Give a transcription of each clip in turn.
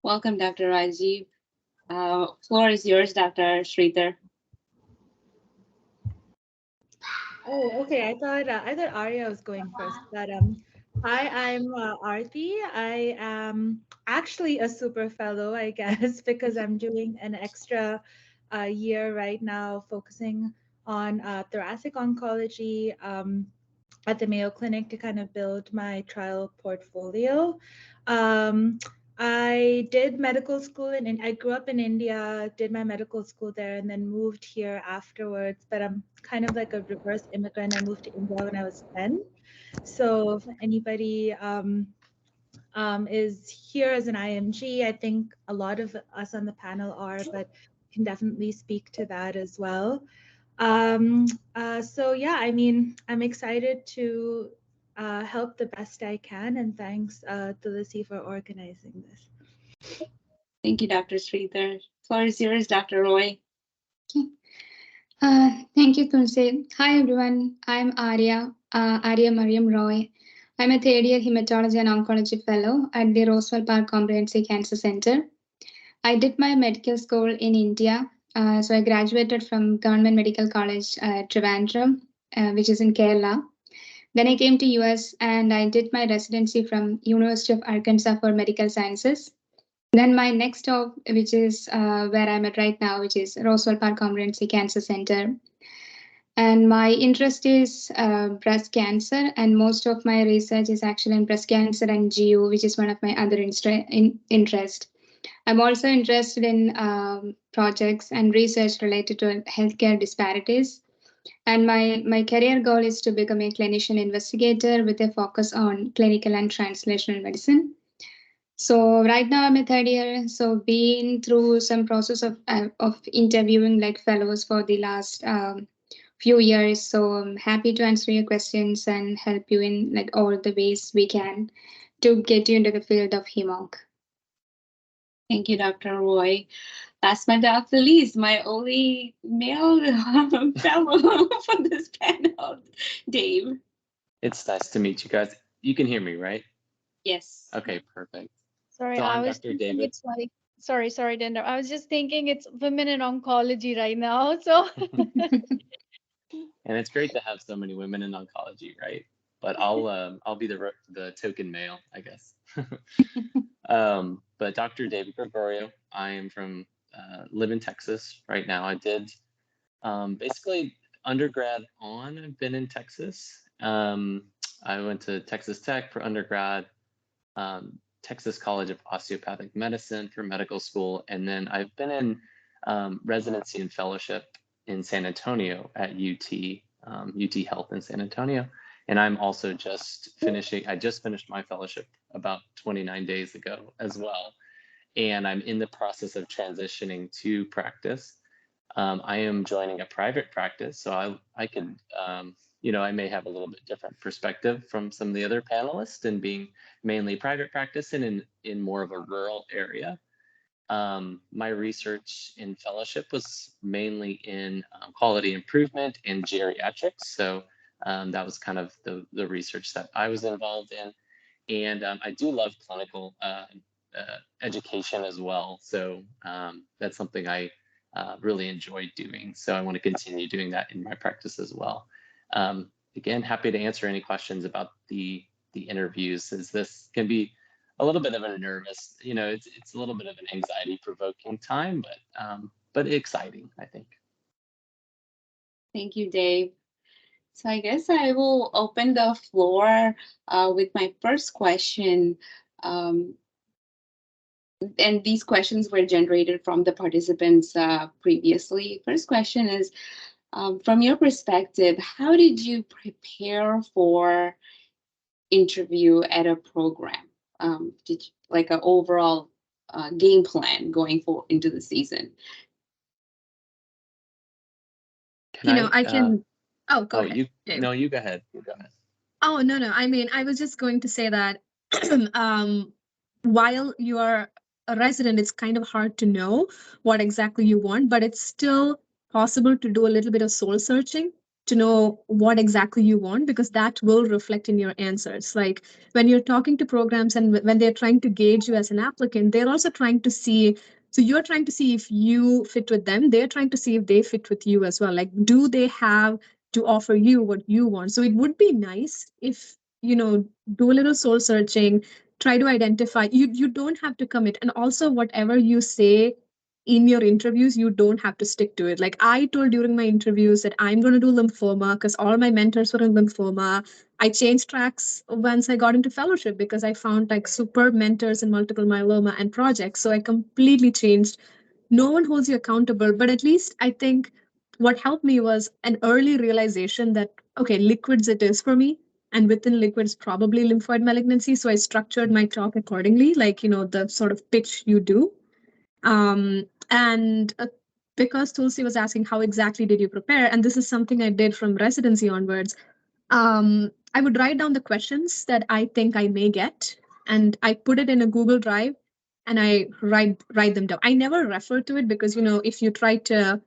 Welcome, Dr. Rajeeve. Floor is yours, Dr. Sridhar. Oh, okay. I thought Arya was going first, but hi, I'm Aarti. I am actually a super fellow, I guess, because I'm doing an extra year right now, focusing on thoracic oncology at the Mayo Clinic to kind of build my trial portfolio. Um, I did medical school and I grew up in India, did my medical school there, and then moved here afterwards. But I'm kind of like a reverse immigrant. I moved to India when I was 10. So if anybody is here as an IMG, I think a lot of us on the panel are, but can definitely speak to that as well. So yeah, I mean, I'm excited to help the best I can, and thanks Tulsi for organizing this. Thank you, Dr. Sridhar. Floor is yours, Dr. Roy. Thank you, Tulsi. Hi, everyone. I'm Arya Mariam Roy. I'm a third-year Hematology and Oncology Fellow at the Roswell Park Comprehensive Cancer Center. I did my medical school in India. So I graduated from Government Medical College Trivandrum, which is in Kerala. Then I came to US and I did my residency from University of Arkansas for Medical Sciences. Then my next stop, which is where I'm at right now, which is Roswell Park Comprehensive Cancer Center. And my interest is breast cancer, and most of my research is actually in breast cancer and GU, which is one of my other interests. I'm also interested in projects and research related to healthcare disparities. And my career goal is to become a clinician investigator with a focus on clinical and translational medicine. So right now I'm a third year, so been through some process of interviewing like fellows for the last few years. So I'm happy to answer your questions and help you in like all the ways we can to get you into the field of hemonc. Thank you, Dr. Roy. Last but not the least, my only male fellow for this panel, Dave. It's nice to meet you guys. You can hear me, right? Yes. Okay, perfect. Sorry, So I I'm was Dr. thinking David. it's like, sorry, Dinder. I was just thinking it's women in oncology right now. So And it's great to have so many women in oncology, right? But I'll be the token male, I guess. But Dr. David Gregorio, I am from live in Texas right now. I did basically undergrad on. I've been in Texas. I went to Texas Tech for undergrad, Texas College of Osteopathic Medicine for medical school, and then I've been in residency and fellowship in San Antonio at UT Health in San Antonio. And I'm also just finishing, I just finished my fellowship about 29 days ago as well. And I'm in the process of transitioning to practice. I am joining a private practice, so I could, I may have a little bit different perspective from some of the other panelists and being mainly private practice and in more of a rural area. My research in fellowship was mainly in quality improvement and geriatrics. So that was kind of the research that I was involved in. And I do love clinical education as well. So that's something I really enjoyed doing. So I want to continue doing that in my practice as well. Again, happy to answer any questions about the interviews, as this can be a little bit of a nervous, it's a little bit of an anxiety provoking time, but exciting, I think. Thank you, Dave. So I guess I will open the floor with my first question. And these questions were generated from the participants previously. First question is, from your perspective, how did you prepare for interview at a program? Did you, like an overall game plan going into the season? I can. Oh, go ahead. You go ahead. You go ahead. Oh, no. I mean, I was just going to say that while you are a resident, it's kind of hard to know what exactly you want, but it's still possible to do a little bit of soul searching to know what exactly you want, because that will reflect in your answers. Like when you're talking to programs and when they're trying to gauge you as an applicant, they're also trying to see. So you're trying to see if you fit with them. They're trying to see if they fit with you as well. Like, do they have to offer you what you want? So it would be nice if, do a little soul searching, try to identify. You don't have to commit. And also whatever you say in your interviews, you don't have to stick to it. Like I told during my interviews that I'm going to do lymphoma because all my mentors were in lymphoma. I changed tracks once I got into fellowship because I found like super mentors in multiple myeloma and projects. So I completely changed. No one holds you accountable, but at least I think what helped me was an early realization that, okay, liquids it is for me. And within liquids, probably lymphoid malignancy. So I structured my talk accordingly, like, the sort of pitch you do. And because Tulsi was asking how exactly did you prepare, and this is something I did from residency onwards, I would write down the questions that I think I may get, and I put it in a Google Drive, and I write them down. I never refer to it because if you try to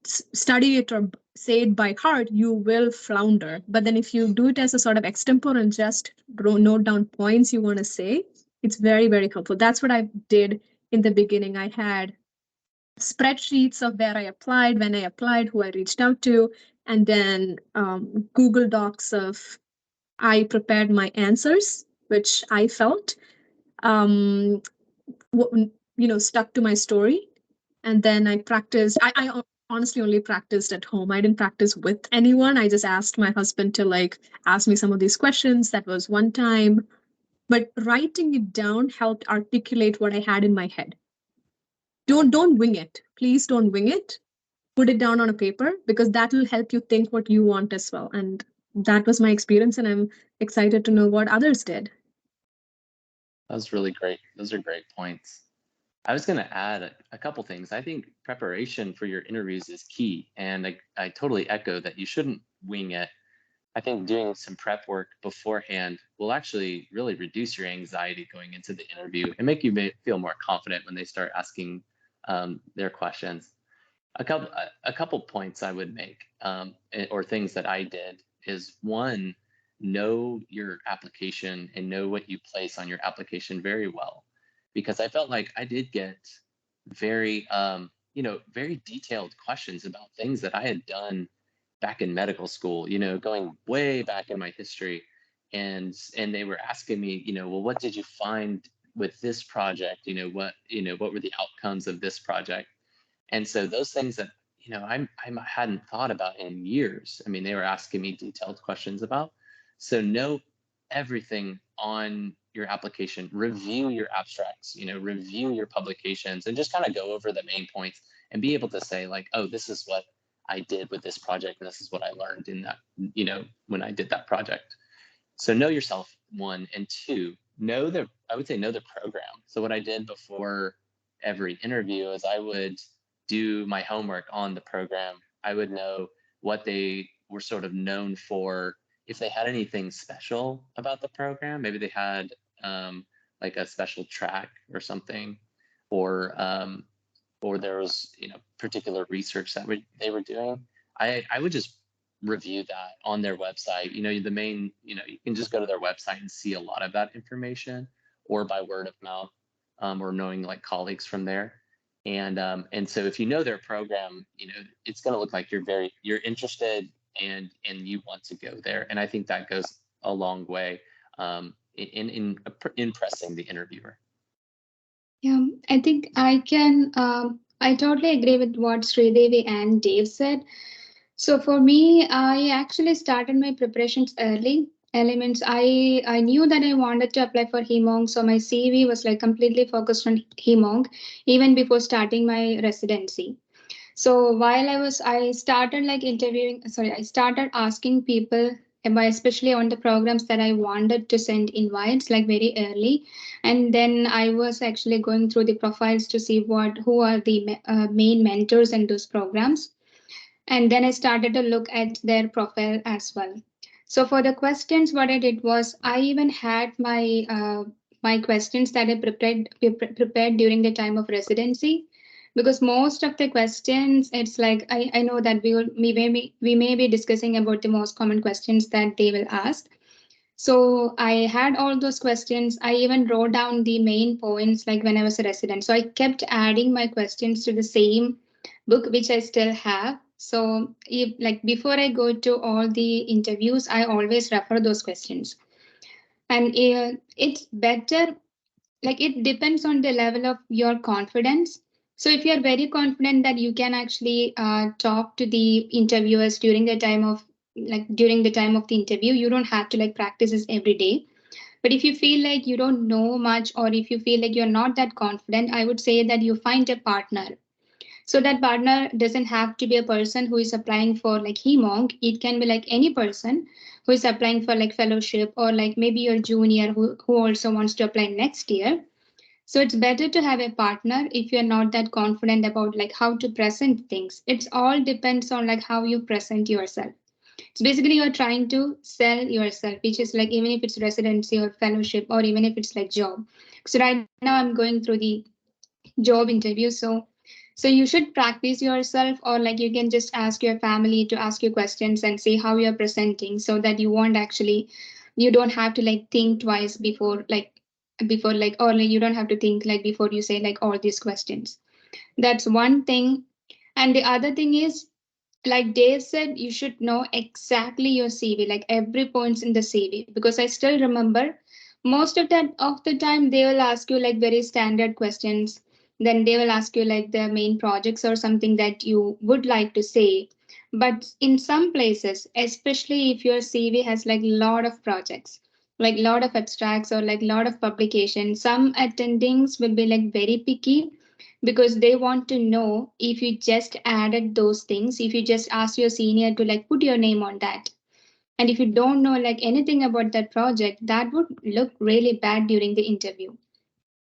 study it or say it by heart, you will flounder. But then if you do it as a sort of extempore and just note down points you want to say, it's very, very helpful. That's what I did in the beginning. I had spreadsheets of where I applied, when I applied, who I reached out to, and then Google Docs of I prepared my answers, which I felt stuck to my story. And then I practiced. I honestly only practiced at home. I didn't practice with anyone. I just asked my husband to ask me some of these questions. That was one time. But writing it down helped articulate what I had in my head. Don't wing it. Please don't wing it. Put it down on a paper because that will help you think what you want as well. And that was my experience, and I'm excited to know what others did. That was really great. Those are great points. I was going to add a couple things. I think preparation for your interviews is key, and I totally echo that you shouldn't wing it. I think doing some prep work beforehand will actually really reduce your anxiety going into the interview and make you feel more confident when they start asking their questions. A couple points I would make, or things that I did, is one, know your application and know what you place on your application very well, because I felt like I did get very very detailed questions about things that I had done back in medical school, going way back in my history, and they were asking me, well, what did you find with this project? What were the outcomes of this project? And so those things that I hadn't thought about in years. I mean, they were asking me detailed questions about. So know everything on your application, review your abstracts, review your publications, and just kind of go over the main points and be able to say like, oh, this is what I did with this project, and this is what I learned in that, when I did that project. So know yourself, one, and two, know the program. So what I did before every interview is I would do my homework on the program. I would know what they were sort of known for, if they had anything special about the program. Maybe they had like a special track or something, or there was particular research that they were doing. I would just review that on their website. The main, you can just go to their website and see a lot of that information, or by word of mouth, or knowing like colleagues from there. And so if you know their program, it's going to look like you're interested and you want to go there. And I think that goes a long way in impressing the interviewer. Yeah, I think I totally agree with what Sridevi and Dave said. So for me, I actually started my preparations early. Elements, I knew that I wanted to apply for hemonc, so my CV was like completely focused on hemonc even before starting my residency. So while I started I started asking people, especially on the programs that I wanted to send invites like very early. And then I was actually going through the profiles to see who are the main mentors in those programs. And then I started to look at their profile as well. So for the questions, what I did was I even had my questions that I prepared during the time of residency. because most of the questions, it's like I know that we may be discussing about the most common questions that they will ask. So I had all those questions. I even wrote down the main points like when I was a resident. So I kept adding my questions to the same book, which I still have. So if like before I go to all the interviews, I always refer those questions. And it's better, like it depends on the level of your confidence. So if you're very confident that you can actually talk to the interviewers during the time of the interview, you don't have to like practice this every day. But if you feel like you don't know much, or if you feel like you're not that confident, I would say that you find a partner. So that partner doesn't have to be a person who is applying for like HEMONC. It can be like any person who is applying for like fellowship, or like maybe your junior who also wants to apply next year. So it's better to have a partner if you're not that confident about like how to present things. It's all depends on like how you present yourself. So basically you're trying to sell yourself, which is like even if it's residency or fellowship, or even if it's like job. So right now I'm going through the job interview. So you should practice yourself, or like you can just ask your family to ask you questions and see how you're presenting, so that you don't have to like think twice before like, or like you don't have to think like before you say like all these questions. That's one thing. And the other thing is, like Dave said, you should know exactly your CV, like every points in the CV, because I still remember most of the time they will ask you like very standard questions. Then they will ask you like the main projects or something that you would like to say. But in some places, especially if your CV has like a lot of projects, like lot of abstracts or like lot of publications, some attendings will be like very picky, because they want to know if you just added those things, if you just ask your senior to like put your name on that. And if you don't know like anything about that project, that would look really bad during the interview.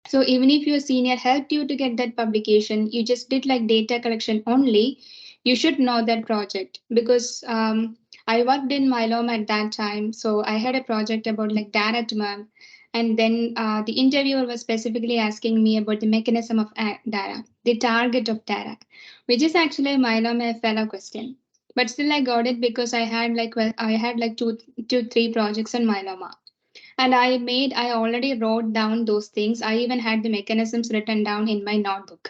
So even if your senior helped you to get that publication, you just did like data collection only, you should know that project. Because I worked in myeloma at that time, so I had a project about like daratumab, and then the interviewer was specifically asking me about the mechanism of dara, the target of dara, which is actually a myeloma fellow question. But still, I got it because I had like three projects on myeloma. And I already wrote down those things. I even had the mechanisms written down in my notebook.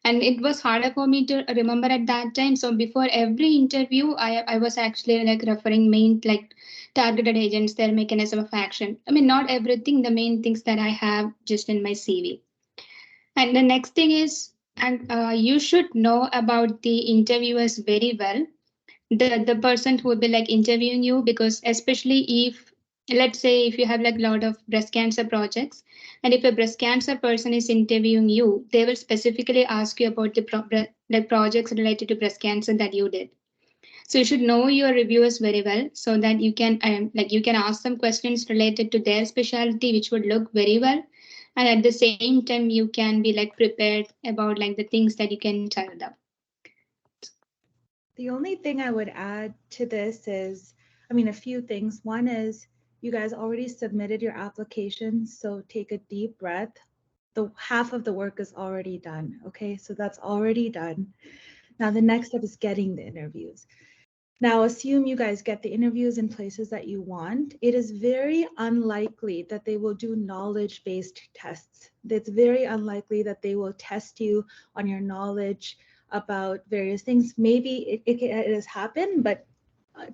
And it was harder for me to remember at that time. So before every interview, I was actually like referring main like targeted agents, their mechanism of action. I mean, not everything, the main things that I have just in my CV. And the next thing is, and you should know about the interviewers very well, the person who will be like interviewing you, because especially if, let's say if you have like a lot of breast cancer projects, and if a breast cancer person is interviewing you, they will specifically ask you about the projects related to breast cancer that you did. So you should know your reviewers very well, so that you can like you can ask them questions related to their specialty, which would look very well. And at the same time you can be like prepared about like the things that you can tell them. The only thing I would add to this is, I mean, a few things. One is you guys already submitted your application, so take a deep breath. The half of the work is already done. Okay, so that's already done. Now the next step is getting the interviews. Now, assume you guys get the interviews in places that you want. It is very unlikely that they will do knowledge-based tests. It's very unlikely that they will test you on your knowledge about various things. Maybe it has happened, but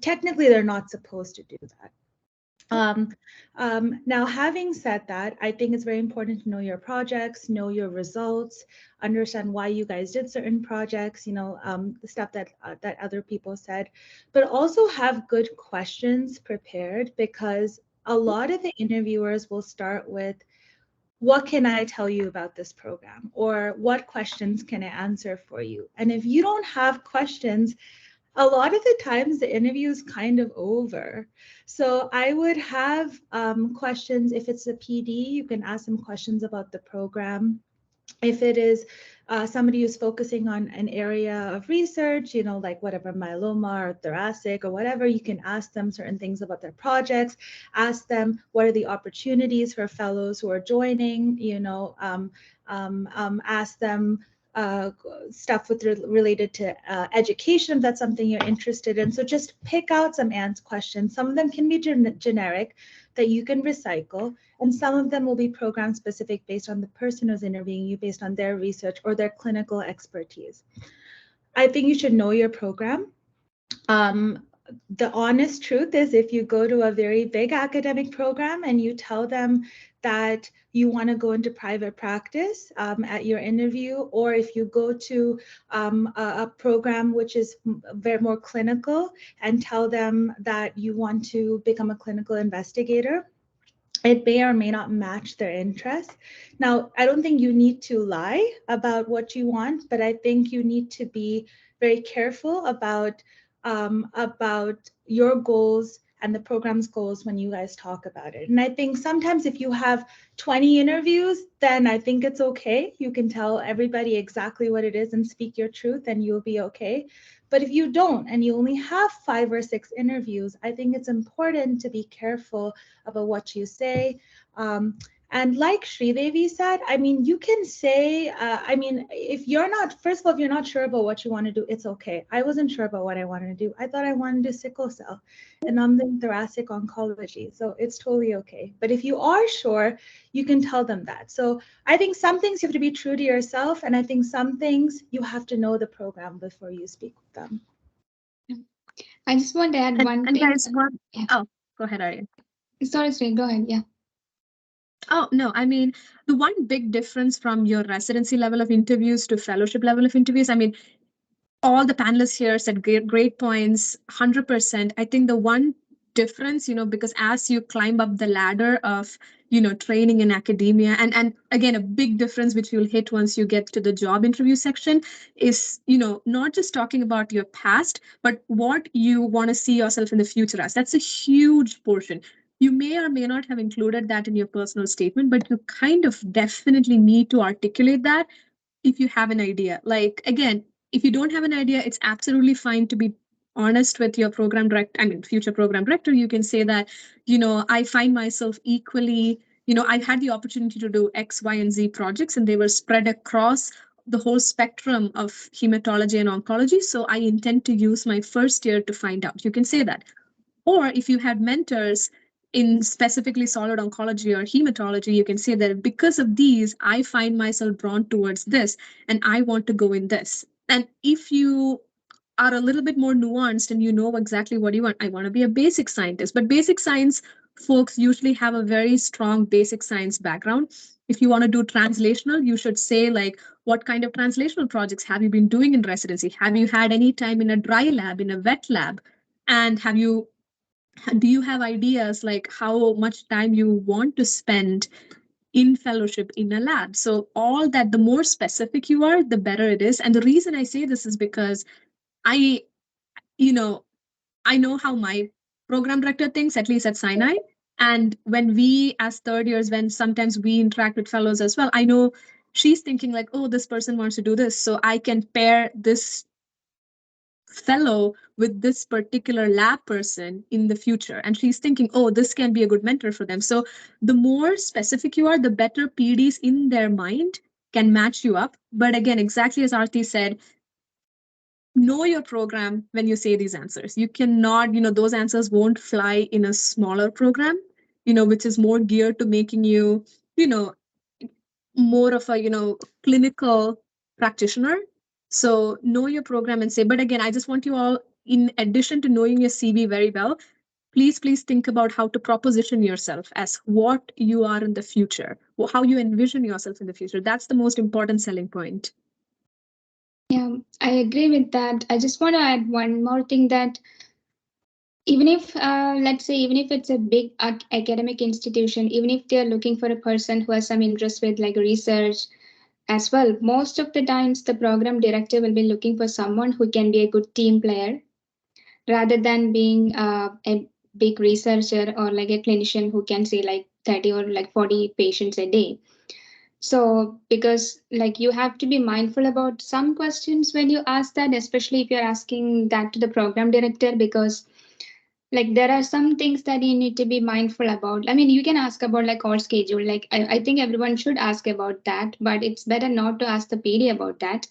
technically they're not supposed to do that. Now, having said that, I think it's very important to know your projects, know your results, understand why you guys did certain projects, the stuff that other people said, but also have good questions prepared, because a lot of the interviewers will start with, what can I tell you about this program? Or what questions can I answer for you? And if you don't have questions, a lot of the times the interview is kind of over. So I would have questions. If it's a PD, you can ask them questions about the program. If it is somebody who's focusing on an area of research, like whatever, myeloma or thoracic or whatever, you can ask them certain things about their projects, ask them what are the opportunities for fellows who are joining, ask them stuff related to education, if that's something you're interested in. So just pick out some questions. Some of them can be generic that you can recycle, and some of them will be program specific based on the person who's interviewing you, based on their research or their clinical expertise. I think you should know your program. The honest truth is, if you go to a very big academic program and you tell them that you want to go into private practice at your interview, or if you go to a program which is very more clinical and tell them that you want to become a clinical investigator, it may or may not match their interests. Now, I don't think you need to lie about what you want, but I think you need to be very careful about your goals and the program's goals when you guys talk about it. And I think sometimes if you have 20 interviews, then I think it's okay. You can tell everybody exactly what it is and speak your truth, and you'll be okay. But if you don't, and you only have 5 or 6 interviews, I think it's important to be careful about what you say. And like Sridevi said, I mean, you can say, I mean, if you're not, first of all, if you're not sure about what you want to do, it's okay. I wasn't sure about what I wanted to do. I thought I wanted to do sickle cell, and I'm in thoracic oncology. So it's totally okay. But if you are sure, you can tell them that. So I think some things you have to be true to yourself. And I think some things you have to know the program before you speak with them. I just want to add one thing. Guys, Yeah. Oh, go ahead, Arya. Sorry, Sri, go ahead. Yeah. Oh, no, I mean, the one big difference from your residency level of interviews to fellowship level of interviews, I mean, all the panelists here said great points, 100%. I think the one difference, because as you climb up the ladder of, training in academia, and again, a big difference which you'll hit once you get to the job interview section is, not just talking about your past, but what you want to see yourself in the future as. That's a huge portion. You may or may not have included that in your personal statement, but you kind of definitely need to articulate that if you have an idea. Like, again, if you don't have an idea, it's absolutely fine to be honest with your program director, future program director. You can say that, I find myself equally, I've had the opportunity to do X, Y, and Z projects, and they were spread across the whole spectrum of hematology and oncology. So I intend to use my first year to find out. You can say that. Or if you had mentors in specifically solid oncology or hematology, you can say that because of these, I find myself drawn towards this, and I want to go in this. And if you are a little bit more nuanced and you know exactly what you want, I want to be a basic scientist. But basic science folks usually have a very strong basic science background. If you want to do translational, you should say, like, what kind of translational projects have you been doing in residency? Have you had any time in a dry lab, in a wet lab? And do you have ideas like how much time you want to spend in fellowship in a lab? So all that, the more specific you are, the better it is. And the reason I say this is because I know how my program director thinks, at least at Sinai. And when we, as third years, when sometimes we interact with fellows as well, I know she's thinking like, oh, this person wants to do this, so I can pair this fellow with this particular lab person in the future. And she's thinking, oh, this can be a good mentor for them. So the more specific you are, the better PDs in their mind can match you up. But again, exactly as Aarti said, know your program when you say these answers. You cannot, those answers won't fly in a smaller program, which is more geared to making you, more of a, clinical practitioner. So know your program and say, but again, I just want you all, in addition to knowing your CV very well, please think about how to proposition yourself as what you are in the future, how you envision yourself in the future. That's the most important selling point. Yeah, I agree with that. I just want to add one more thing, that even if, let's say, even if it's a big academic institution, even if they're looking for a person who has some interest with like research as well, most of the times the program director will be looking for someone who can be a good team player rather than being a big researcher or like a clinician who can see like 30 or like 40 patients a day. So because like you have to be mindful about some questions when you ask that, especially if you're asking that to the program director, because like there are some things that you need to be mindful about. I mean, you can ask about like course schedule. Like I think everyone should ask about that, but it's better not to ask the PD about that.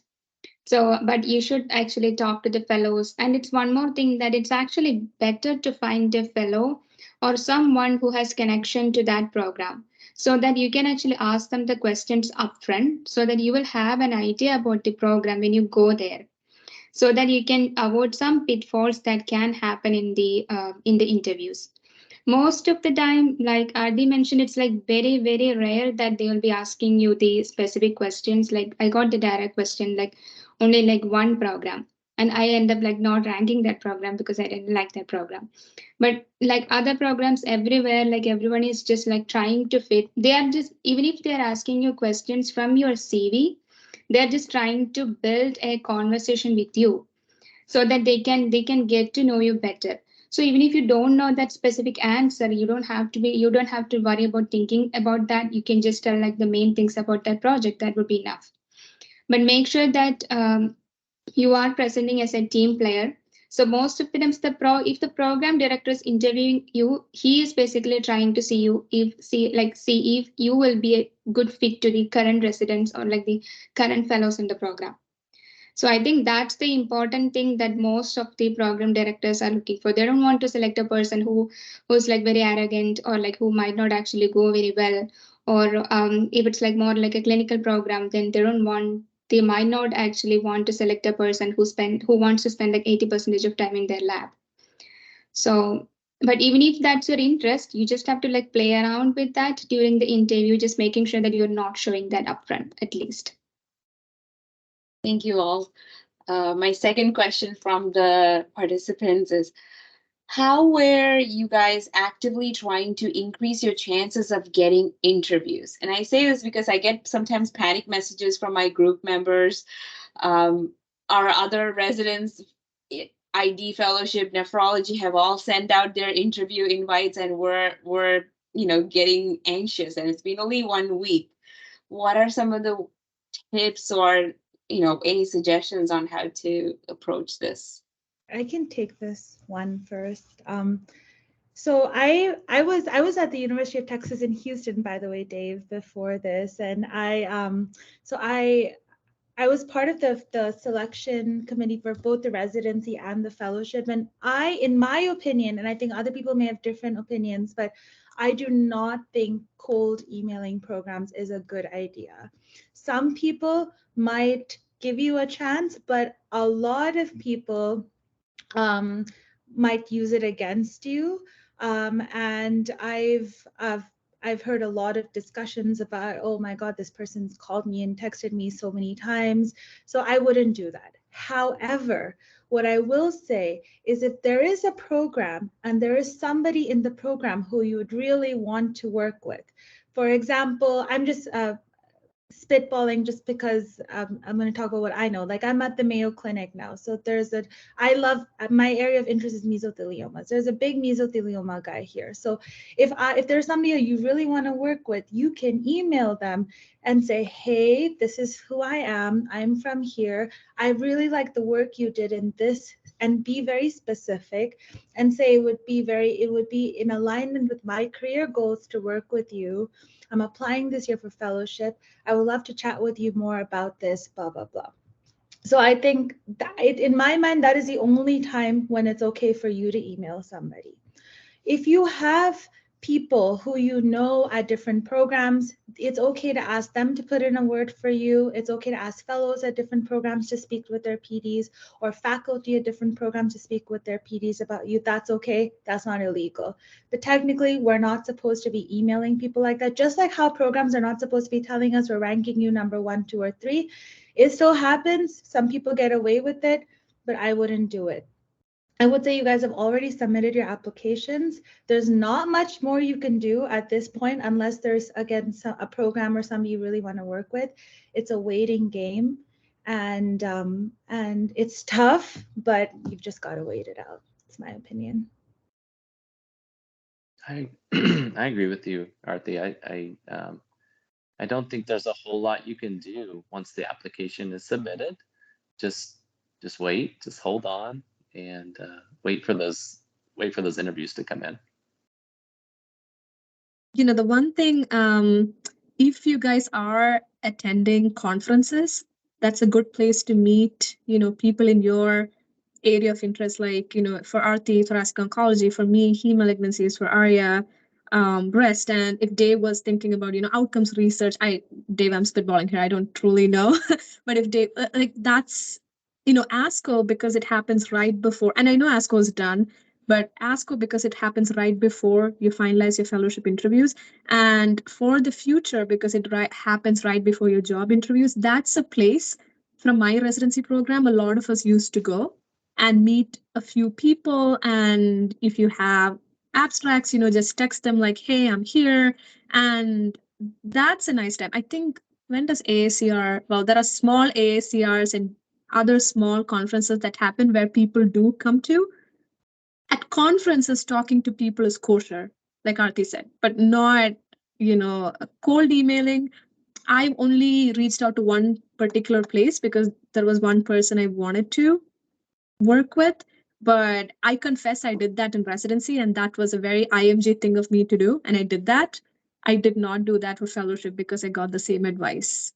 So, but you should actually talk to the fellows. And it's one more thing that it's actually better to find a fellow or someone who has connection to that program so that you can actually ask them the questions upfront so that you will have an idea about the program when you go there so that you can avoid some pitfalls that can happen in the interviews. Most of the time, like Adi mentioned, it's like very, very rare that they will be asking you the specific questions. Like I got the direct question, like only like one program. And I end up like not ranking that program because I didn't like that program. But like other programs everywhere, like everyone is just like trying to fit. They are just, even if they are asking you questions from your CV, they're just trying to build a conversation with you so that they can get to know you better. So even if you don't know that specific answer, you don't have to worry about thinking about that. You can just tell like the main things about that project. That would be enough. But make sure that you are presenting as a team player. So most of the times if the program director is interviewing you, he is basically trying to see if you will be a good fit to the current residents or like the current fellows in the program. So I think that's the important thing that most of the program directors are looking for. They don't want to select a person who's like very arrogant or like who might not actually go very well. Or if it's like more like a clinical program, then they might not actually want to select a person who wants to spend like 80% of time in their lab. So, but even if that's your interest, you just have to like play around with that during the interview, just making sure that you're not showing that upfront at least. Thank you all. My second question from the participants is, how were you guys actively trying to increase your chances of getting interviews? And I say this because I get sometimes panic messages from my group members, our other residents, ID fellowship, nephrology have all sent out their interview invites, and we're getting anxious, and it's been only 1 week. What are some of the tips or any suggestions on how to approach this? I can take this one first. So I was at the University of Texas in Houston, by the way, Dave, before this, and I was part of the selection committee for both the residency and the fellowship. And in my opinion, and I think other people may have different opinions, but I do not think cold emailing programs is a good idea. Some people might give you a chance, but a lot of people might use it against you. And I've heard a lot of discussions about, oh my God, this person's called me and texted me so many times. So I wouldn't do that. However, what I will say is if there is a program and there is somebody in the program who you would really want to work with, for example, I'm just spitballing just because I'm going to talk about what I know. Like I'm at the Mayo Clinic now. So I love, my area of interest is mesotheliomas. There's a big mesothelioma guy here. So if there's somebody you really want to work with, you can email them and say, hey, this is who I am. I'm from here. I really like the work you did in this, and be very specific and say it would be in alignment with my career goals to work with you. I'm applying this year for fellowship. I would love to chat with you more about this, blah, blah, blah. So I think that in my mind, that is the only time when it's okay for you to email somebody. If you have people who you know at different programs, it's okay to ask them to put in a word for you. It's okay to ask fellows at different programs to speak with their PDs, or faculty at different programs to speak with their PDs about you. That's okay. That's not illegal. But technically, we're not supposed to be emailing people like that. Just like how programs are not supposed to be telling us we're ranking you number 1, 2, or 3. It still happens. Some people get away with it, but I wouldn't do it. I would say you guys have already submitted your applications. There's not much more you can do at this point unless there's, again, a program or somebody you really want to work with. It's a waiting game, and it's tough, but you've just got to wait it out. It's my opinion. I I agree with you, Arti. I don't think there's a whole lot you can do once the application is submitted. Just wait, just hold on, and wait for those interviews to come in. The one thing, if you guys are attending conferences, that's a good place to meet, people in your area of interest, like, for Arti, thoracic oncology, for me, heme malignancies, for Arya, breast. And if Dave was thinking about, outcomes research, Dave, I'm spitballing here, I don't truly know. But if Dave, like that's, ASCO, because it happens right before, and I know ASCO is done, but ASCO, because it happens right before you finalize your fellowship interviews, and for the future, because it happens right before your job interviews, that's a place from my residency program a lot of us used to go and meet a few people. And if you have abstracts, just text them like, hey, I'm here. And that's a nice time. I think, when does AACR, well, there are small AACRs and other small conferences that happen where people do come to. At conferences, talking to people is kosher, like Aarti said, but not, cold emailing. I only reached out to one particular place because there was one person I wanted to work with. But I confess I did that in residency, and that was a very IMG thing of me to do. And I did that. I did not do that for fellowship because I got the same advice.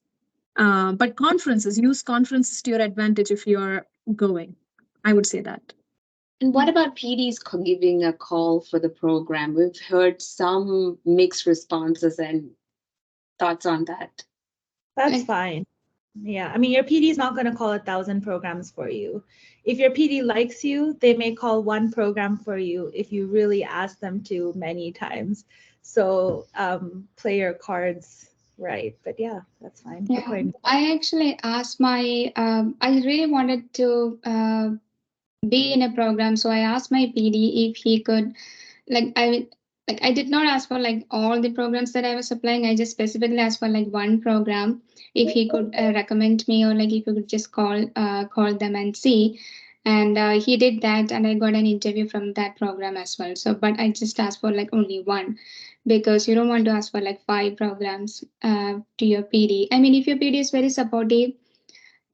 But conferences, use conferences to your advantage if you're going. I would say that. And what about PDs giving a call for the program? We've heard some mixed responses and thoughts on that. That's fine. Yeah, I mean, your PD is not going to call 1,000 programs for you. If your PD likes you, they may call one program for you if you really ask them to many times. So play your cards right. But yeah, that's fine. Yeah, I actually asked I really wanted to be in a program. So I asked my PD if he could, I did not ask for like all the programs that I was applying. I just specifically asked for like one program, if he could recommend me, or like if you could just call them and see. And he did that, and I got an interview from that program as well. So, but I just asked for like only one, because you don't want to ask for like 5 programs to your PD. I mean, if your PD is very supportive,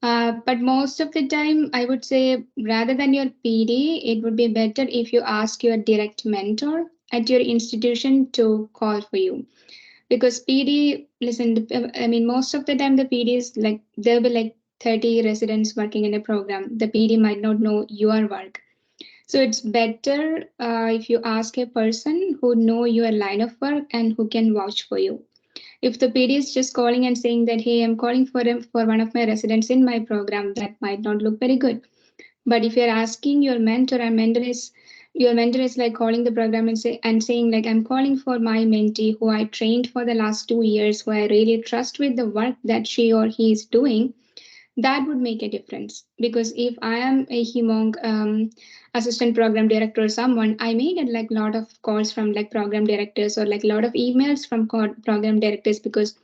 but most of the time, I would say, rather than your PD, it would be better if you ask your direct mentor at your institution to call for you. Because PD, listen, I mean, most of the time the PD is like, there'll be like 30 residents working in a program. The PD might not know your work. So it's better if you ask a person who know your line of work and who can vouch for you. If the PD is just calling and saying that, hey, I'm calling for one of my residents in my program, that might not look very good. But if you're asking your mentor, and your mentor is like calling the program and saying like, I'm calling for my mentee who I trained for the last 2 years, who I really trust with the work that she or he is doing, that would make a difference. Because if I am a hemonc assistant program director or someone, I may get like a lot of calls from like program directors, or like a lot of emails from program directors, because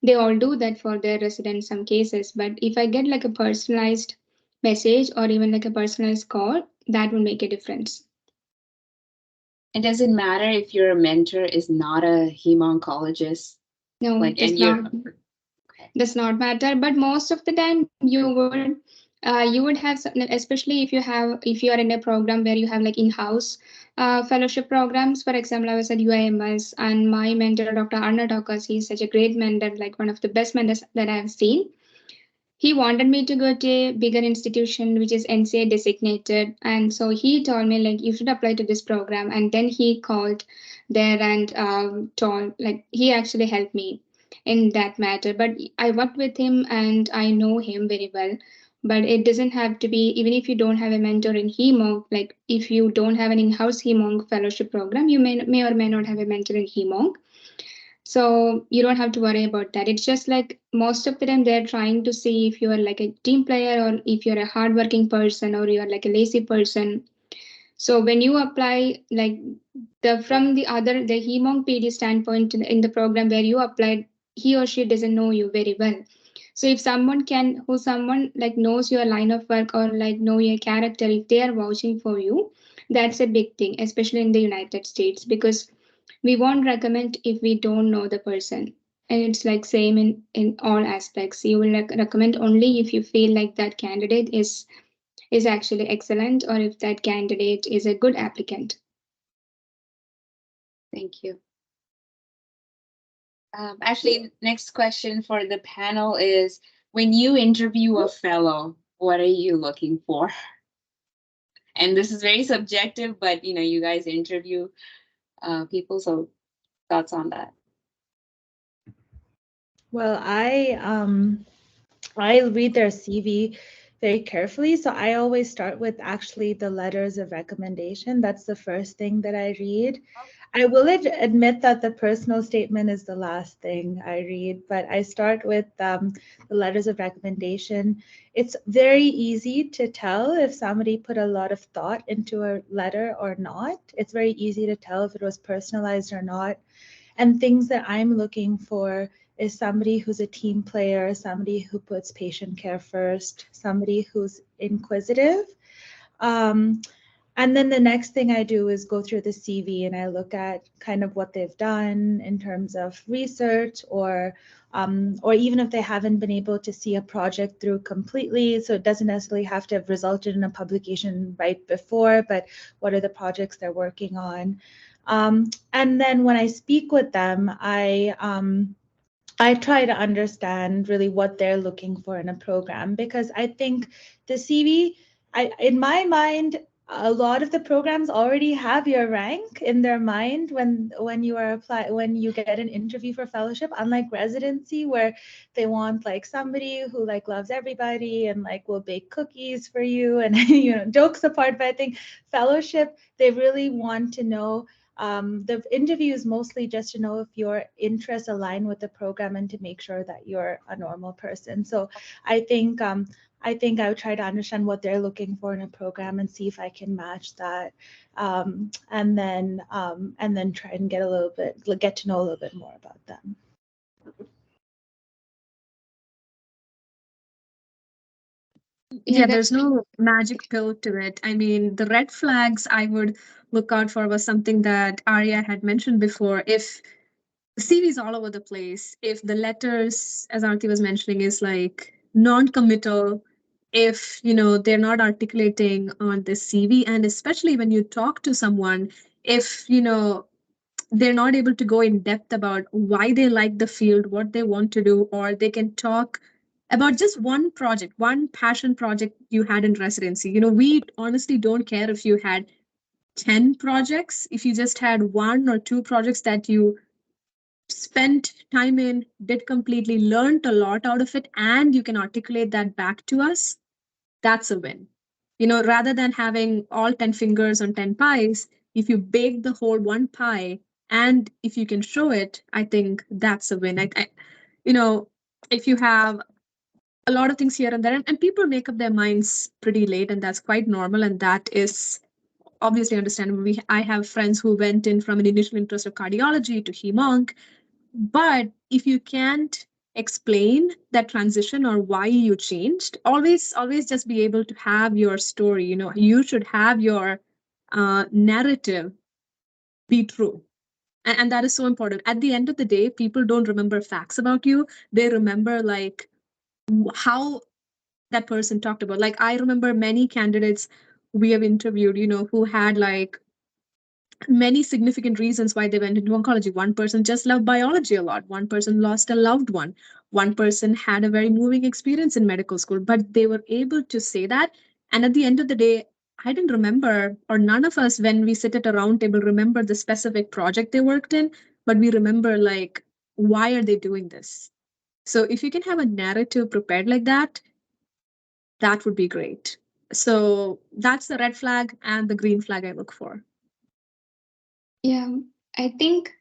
they all do that for their residents some cases. But if I get like a personalized message or even like a personalized call, that will make a difference. It doesn't matter if your mentor is not a hemoncologist. No, like, does not matter. But most of the time you would have, especially if you are in a program where you have like in-house fellowship programs. For example, I was at UIMS, and my mentor, Dr. Arna Tokas, he's such a great mentor, like one of the best mentors that I have seen. He wanted me to go to a bigger institution which is NCA designated, and so he told me like, you should apply to this program. And then he called there and told, like, he actually helped me in that matter. But I worked with him and I know him very well. But it doesn't have to be, even if you don't have a mentor in hemonc, like if you don't have an in-house hemonc fellowship program, you may or may not have a mentor in hemonc. So you don't have to worry about that. It's just like most of the time they're trying to see if you're like a team player, or if you're a hardworking person, or you're like a lazy person. So when you apply, like from the hemonc PD standpoint in the program where you applied, he or she doesn't know you very well. So if someone like knows your line of work, or like know your character, if they are vouching for you, that's a big thing, especially in the United States, because we won't recommend if we don't know the person. And it's like same in all aspects. You will recommend only if you feel like that candidate is actually excellent, or if that candidate is a good applicant. Thank you. Actually, next question for the panel is, when you interview a fellow, what are you looking for? And this is very subjective, but you guys interview people, so thoughts on that? Well, I read their CV very carefully. So I always start with actually the letters of recommendation. That's the first thing that I read. I will admit that the personal statement is the last thing I read, but I start with the letters of recommendation. It's very easy to tell if somebody put a lot of thought into a letter or not. It's very easy to tell if it was personalized or not. And things that I'm looking for is somebody who's a team player, somebody who puts patient care first, somebody who's inquisitive. And then the next thing I do is go through the CV and I look at kind of what they've done in terms of research or even if they haven't been able to see a project through completely. So it doesn't necessarily have to have resulted in a publication right before, but what are the projects they're working on? And then when I speak with them, I try to understand really what they're looking for in a program, because I think the CV, in my mind, a lot of the programs already have your rank in their mind when you get an interview for fellowship, unlike residency where they want like somebody who like loves everybody and like will bake cookies for you and jokes apart, but I think fellowship, they really want to know. The interview is mostly just to know if your interests align with the program and to make sure that you're a normal person. So I think I would try to understand what they're looking for in a program and see if I can match that, and then try and get to know a little bit more about them. Yeah, there's no magic pill to it. I mean, the red flags I would look out for was something that Arya had mentioned before. If the CV is all over the place, if the letters, as Aarti was mentioning, is like non-committal, if they're not articulating on the CV, and especially when you talk to someone, if they're not able to go in depth about why they like the field, what they want to do, or they can talk about just one project, one passion project you had in residency. We honestly don't care if you had 10 projects, if you just had one or two projects that you spent time in, did completely, learned a lot out of it, and you can articulate that back to us, that's a win. Rather than having all 10 fingers on 10 pies, if you bake the whole one pie and if you can show it, I think that's a win. If you have a lot of things here and there, and people make up their minds pretty late, and that's quite normal, and that is obviously understandable. I have friends who went in from an initial interest of cardiology to hem-onc, but if you can't explain that transition or why you changed, always just be able to have your story. You should have your narrative be true. And that is so important. At the end of the day, people don't remember facts about you. They remember like how that person talked about. Like I remember many candidates we have interviewed, who had like many significant reasons why they went into oncology. One person just loved biology a lot. One person lost a loved one. One person had a very moving experience in medical school, but they were able to say that. And at the end of the day, I didn't remember, or none of us, when we sit at a round table, remember the specific project they worked in, but we remember like, why are they doing this? So if you can have a narrative prepared like that, that would be great. So that's the red flag and the green flag I look for. Yeah, I think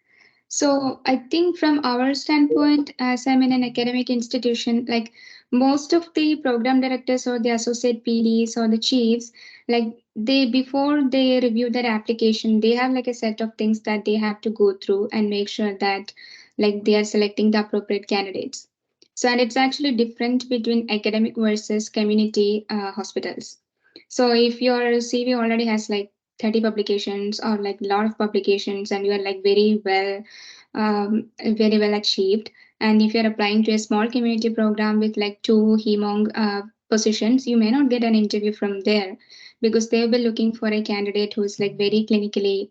so. I think from our standpoint, as I'm in an academic institution, like most of the program directors or the associate PDs or the chiefs, like before they review their application, they have like a set of things that they have to go through and make sure that like they are selecting the appropriate candidates. So, and it's actually different between academic versus community hospitals. So if your CV already has like 30 publications or like a lot of publications and you are like very well achieved, and if you're applying to a small community program with like two hemong positions, you may not get an interview from there because they'll be looking for a candidate who's like very clinically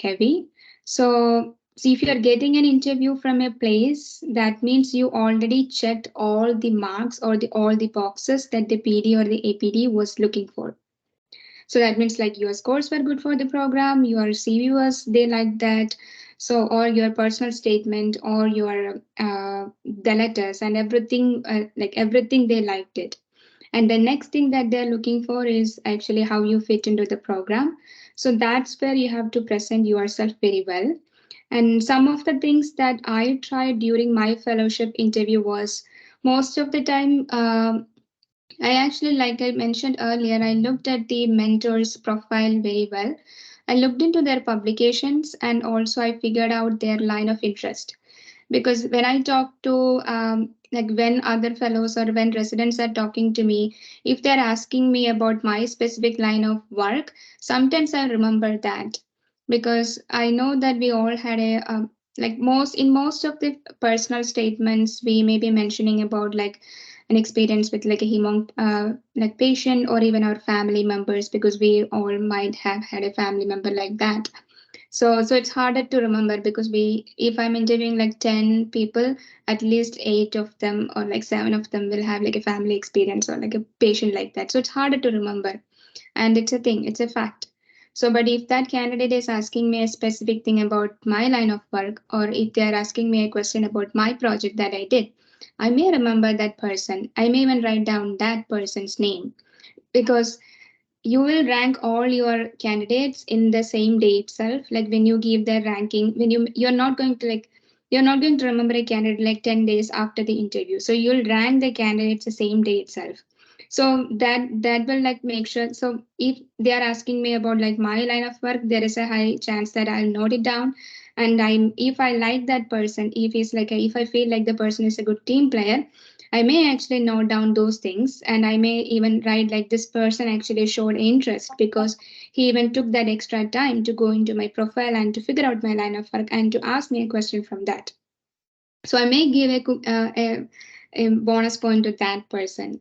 heavy. So So if you're getting an interview from a place, that means you already checked all the marks or all the boxes that the PD or the APD was looking for. So that means like your scores were good for the program, your CV was, they liked that. So, or your personal statement or your the letters and everything, like everything they liked it. And the next thing that they're looking for is actually how you fit into the program. So that's where you have to present yourself very well. And some of the things that I tried during my fellowship interview was most of the time, I actually, like I mentioned earlier, I looked at the mentor's profile very well. I looked into their publications and also I figured out their line of interest. Because when I talk to, like when other fellows or when residents are talking to me, if they're asking me about my specific line of work, sometimes I remember that because I know that we all had a, like most of the personal statements, we may be mentioning about like an experience with like a like patient or even our family members because we all might have had a family member like that. So it's harder to remember because if I'm interviewing like 10 people, at least 8 of them or like 7 of them will have like a family experience or like a patient like that. So it's harder to remember. And it's a thing, it's a fact. So, but if that candidate is asking me a specific thing about my line of work, or if they're asking me a question about my project that I did, I may remember that person. I may even write down that person's name because you will rank all your candidates in the same day itself. Like when you give their ranking, when you're not going to like you're not going to remember a candidate like 10 days after the interview. So you'll rank the candidates the same day itself. So that will like make sure. So if they are asking me about like my line of work, there is a high chance that I'll note it down. And if I like that person, if I feel like the person is a good team player, I may actually note down those things and I may even write like this person actually showed interest because he even took that extra time to go into my profile and to figure out my line of work and to ask me a question from that. So I may give a bonus point to that person.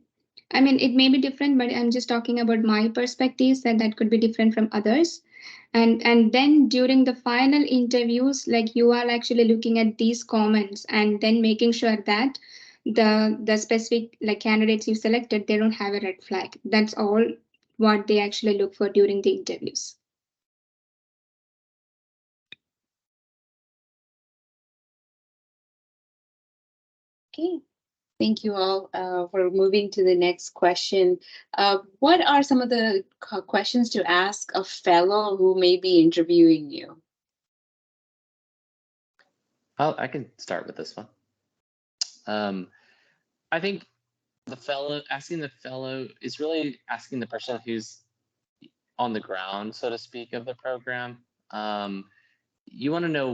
I mean, it may be different, but I'm just talking about my perspectives that could be different from others. And then during the final interviews, like you are actually looking at these comments and then making sure that the specific like candidates you selected, they don't have a red flag. That's all what they actually look for during the interviews. Okay. Thank you all for moving to the next question. What are some of the questions to ask a fellow who may be interviewing you? I can start with this one. I think asking the fellow is really asking the person who's on the ground, so to speak, of the program. You want to know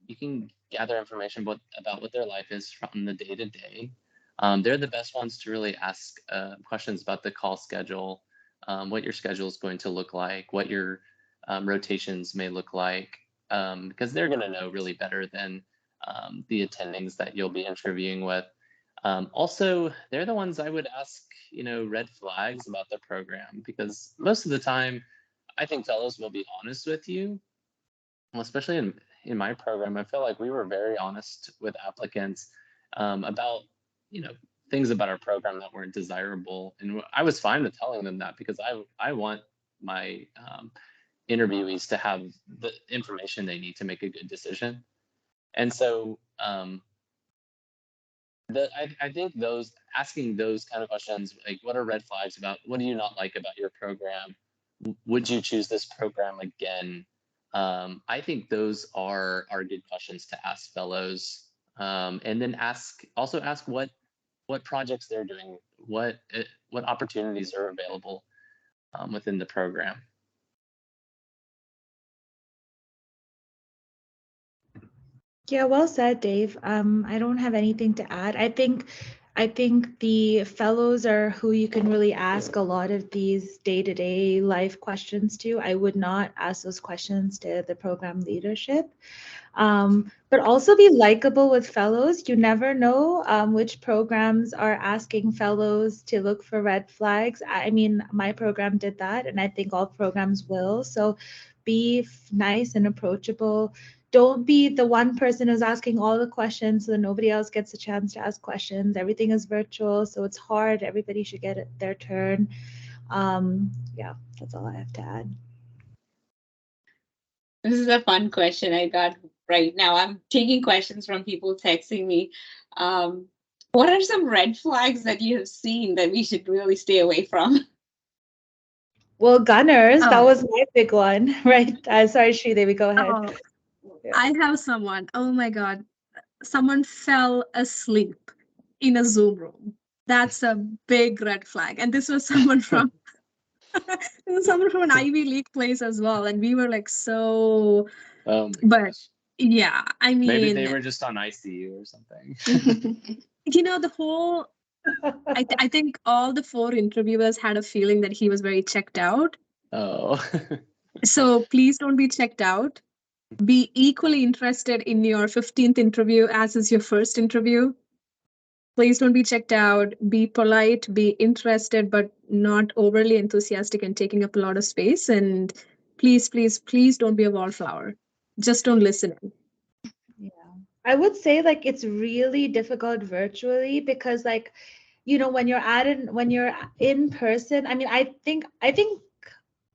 you can gather information about what their life is from the day to day. They're the best ones to really ask questions about the call schedule, what your schedule is going to look like, what your rotations may look like, because they're going to know really better than the attendings that you'll be interviewing with. Also, they're the ones I would ask, red flags about the program, because most of the time, I think fellows will be honest with you. Well, especially in my program, I feel like we were very honest with applicants about, things about our program that weren't desirable. And I was fine with telling them that because I want my interviewees to have the information they need to make a good decision. And so I think asking those kind of questions, like what are red flags about, what do you not like about your program? Would you choose this program again? I think those are good questions to ask fellows. And then also ask what projects they're doing, what opportunities are available within the program. Yeah, well said, Dave. I don't have anything to add. I think the fellows are who you can really ask a lot of these day-to-day life questions to. I would not ask those questions to the program leadership. But also be likable with fellows. You never know which programs are asking fellows to look for red flags. I mean, my program did that, and I think all programs will. So be nice and approachable don't be the one person who's asking all the questions so that nobody else gets a chance to ask questions. Everything is virtual, so it's hard. Everybody should get their turn. Yeah, that's all I have to add. This is a fun question I got right now. I'm taking questions from people texting me. What are some red flags that you have seen that we should really stay away from? Well, gunners, that Oh. was my big one, right? Sorry, Sridevi, go ahead. Oh, I have someone. Oh my God. Someone fell asleep in a Zoom room. That's a big red flag. And this was someone from an Ivy League place as well. And we were like, so, Oh my but gosh. yeah, I mean, Maybe they were just on ICU or something. the whole, I think all the 4 interviewers had a feeling that he was very checked out. Oh. So please don't be checked out. Be equally interested in your 15th interview as is your first interview. Please don't be checked out. Be polite, be interested, but not overly enthusiastic and taking up a lot of space. And please, please, please don't be a wallflower. Just don't listen. Yeah. I would say like it's really difficult virtually because like, you know, when you're in person, I mean, I think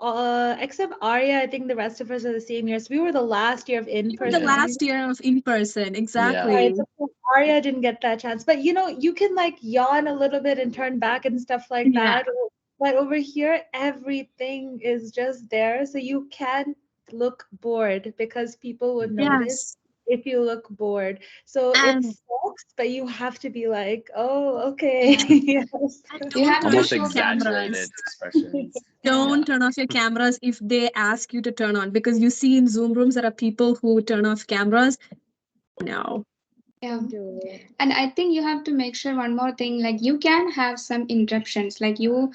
except Arya, I think the rest of us are the same years. We were the last year of You were in-person. the last year of in-person, exactly. Right. So Arya didn't get that chance. But you know, you can like yawn a little bit and turn back and stuff like Yeah. that. But over here, everything is just there. So you can look bored because people would notice Yes. if you look bored. So it And sucks, but you have to be like, oh, okay. Yeah. Yes. You have don't turn to Almost off your show them. exaggerated expressions. Don't Yeah. turn off your cameras if they ask you to turn on, because you see in Zoom rooms there are people who turn off cameras. No. Yeah. Do it. And I think you have to make sure one more thing, like you can have some interruptions, like you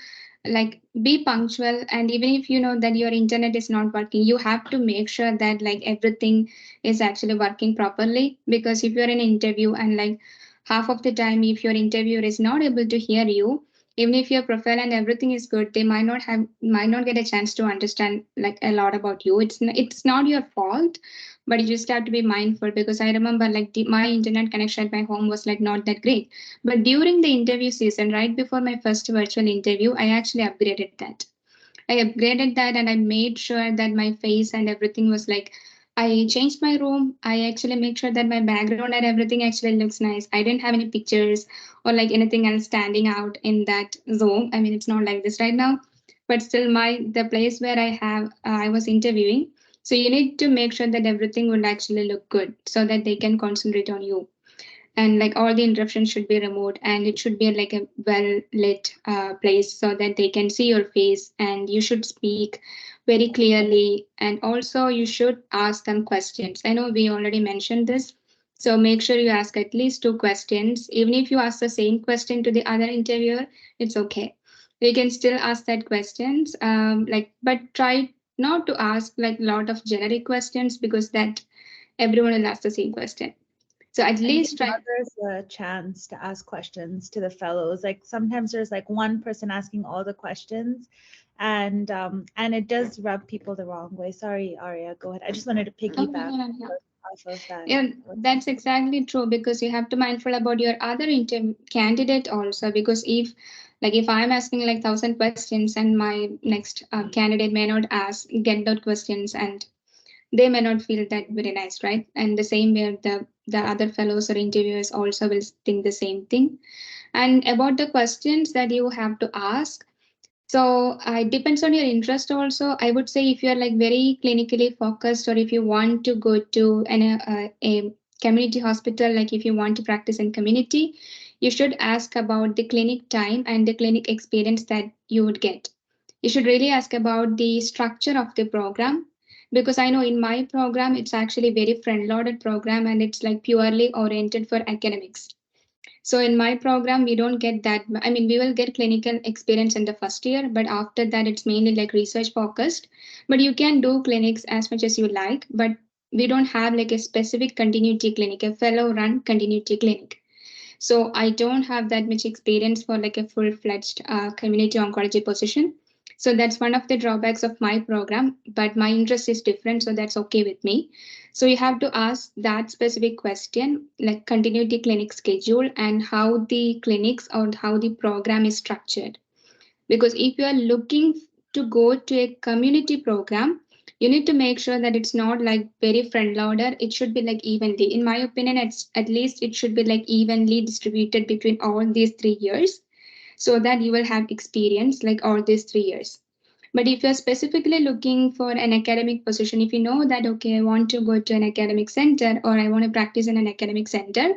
like be punctual, and even if you know that your internet is not working, you have to make sure that like everything is actually working properly. Because if you're in an interview and like half of the time if your interviewer is not able to hear you, even if your profile and everything is good, they might not get a chance to understand like a lot about you. It's not your fault, but you just have to be mindful. Because I remember like my internet connection at my home was like not that great, but during the interview season, right before my first virtual interview, I actually upgraded that and I made sure that my face and everything was like, I changed my room. I actually make sure that my background and everything actually looks nice. I didn't have any pictures or like anything else standing out in that Zoom. I mean, it's not like this right now, but still the place where I was interviewing. So you need to make sure that everything would actually look good so that they can concentrate on you. And like all the interruptions should be removed, and it should be like a well lit place so that they can see your face, and you should speak very clearly. And also you should ask them questions. I know we already mentioned this, so make sure you ask at least 2 questions. Even if you ask the same question to the other interviewer, it's okay, you can still ask that questions, but try not to ask like a lot of generic questions, because that everyone will ask the same question. So at And least give try. others a chance to ask questions to the fellows. Like sometimes there's like one person asking all the questions, and it does rub people the wrong way. Sorry, Arya, go ahead. I just wanted to piggyback off of that. Yeah, that's exactly true, because you have to mindful about your other candidate also. Because if I'm asking like 1,000 questions and my next candidate may not get those questions, and they may not feel that very nice, right? And the same way the other fellows or interviewers also will think the same thing. And about the questions that you have to ask, so it depends on your interest also. I would say if you're like very clinically focused, or if you want to go to a community hospital, like if you want to practice in community, you should ask about the clinic time and the clinic experience that you would get. You should really ask about the structure of the program, because I know in my program, it's actually very front-loaded program, and it's like purely oriented for academics. So in my program, we don't get that. I mean, we will get clinical experience in the first year, but after that, it's mainly like research focused. But you can do clinics as much as you like, but we don't have like a specific continuity clinic, a fellow run continuity clinic. So I don't have that much experience for like a full-fledged community oncology position. So that's one of the drawbacks of my program, but my interest is different, so that's okay with me. So you have to ask that specific question, like continuity clinic schedule and how the clinics or how the program is structured. Because if you are looking to go to a community program, you need to make sure that it's not like very front loader. It should be like evenly. In my opinion, it's at least it should be like evenly distributed between all these 3 years so that you will have experience like all these 3 years. But if you're specifically looking for an academic position, if you know that, okay, I want to go to an academic center or I want to practice in an academic center,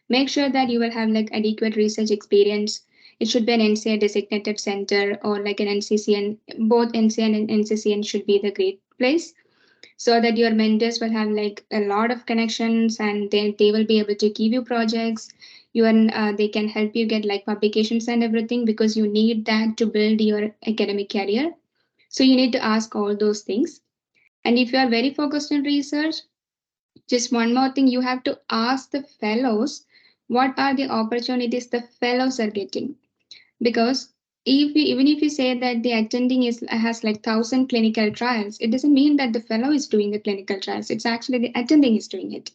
make sure that you will have like adequate research experience. It should be an NCI designated center or like an NCCN. Both NCI and NCCN should be the great place so that your mentors will have like a lot of connections and they will be able to give you projects. They can help you get like publications and everything because you need that to build your academic career. So you need to ask all those things. And if you are very focused on research, just one more thing, you have to ask the fellows what are the opportunities the fellows are getting. Because even if you say that the attending has like 1,000 clinical trials, it doesn't mean that the fellow is doing the clinical trials. It's actually the attending is doing it.